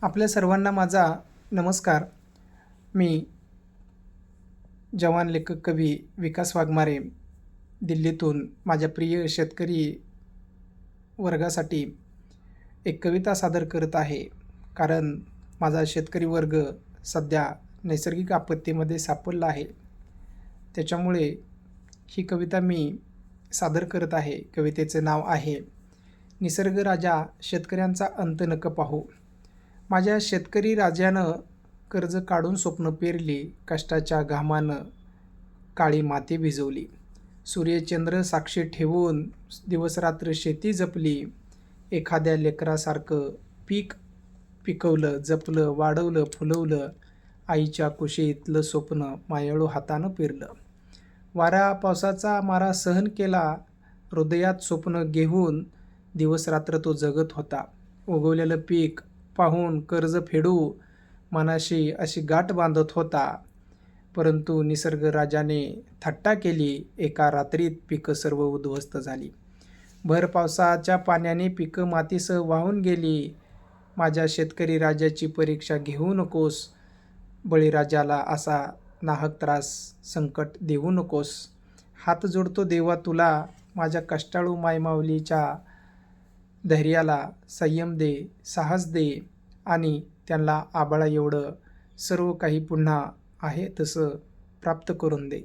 आपल्या सर्वांना माझा नमस्कार. मी जवान लेखक कवी विकास वाघमारे दिल्लीतून माझ्या प्रिय शेतकरी वर्गासाठी एक कविता सादर करत आहे. कारण माझा शेतकरी वर्ग सध्या नैसर्गिक आपत्तीमध्ये सापडला आहे. त्याच्यामुळे ही कविता मी सादर करत आहे. कवितेचे नाव आहे निसर्ग राजा शेतकऱ्यांचा अंत नक पाहू. माझ्या शेतकरी राजानं कर्ज काढून स्वप्न पेरली, कष्टाच्या घामानं काळी माती भिजवली. सूर्यचंद्र साक्षी ठेवून दिवसरात्र शेती जपली. एखाद्या लेकरासारखं पीक पिकवलं, जपलं, वाढवलं, फुलवलं. आईच्या कुशीतलं स्वप्न मायाळू हातानं पेरलं. वारा पावसाचा मारा सहन केला, हृदयात स्वप्न घेऊन दिवसरात्र तो जगत होता. उगवलेलं पीक पाहून कर्ज फेडू मनाशी अशी गाठ बांधत होता. परंतु निसर्ग राजाने थट्टा केली, एका रात्रीत पिकं सर्व उद्ध्वस्त झाली. भर पावसाच्या पाण्याने पिकं मातीसह वाहून गेली. माझ्या शेतकरी राजाची परीक्षा घेऊ नकोस, बळीराजाला असा नाहक त्रास संकट देऊ नकोस. हात जोडतो देवा तुला, माझ्या कष्टाळू मायमाऊलीच्या धैर्याला संयम दे, साहस दे आणि त्यांना आबाळा एवढं सर्व काही पुन्हा आहे तसं प्राप्त करून दे.